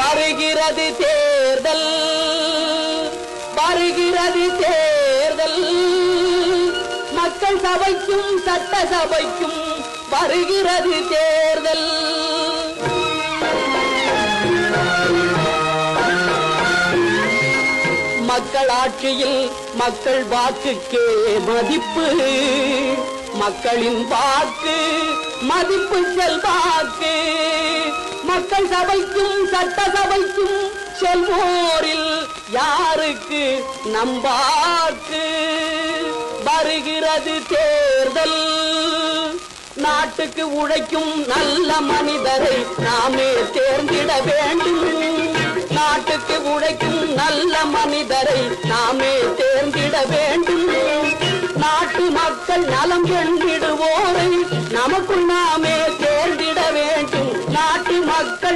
வருகிறது தேர்தல், வருகிறது தேர்தல், மக்கள் சபைக்கும் சட்டசபைக்கும் வருகிறது தேர்தல். மக்கள் ஆட்சியில் மக்கள் வாக்குக்கே மதிப்பு, மக்களின் வாக்கு மதிப்பு செல்வாக்கு. மக்கள் சபைக்கும் சட்டசபைக்கும் செல்வோரில் யாருக்கு நம்பாக்கு? வருகிறது தேர்தல், நாட்டுக்கு உழைக்கும் நல்ல மனிதரை நாமே தேர்ந்திட வேண்டும். நாட்டுக்கு உழைக்கும் நல்ல மனிதரை நாமே தேர்ந்திட வேண்டும். நாட்டு மக்கள் நலம் வென்றிடுவோரை நமக்குள் நாமே தேர்ந்திட வேண்டும். நாட்டு மக்கள்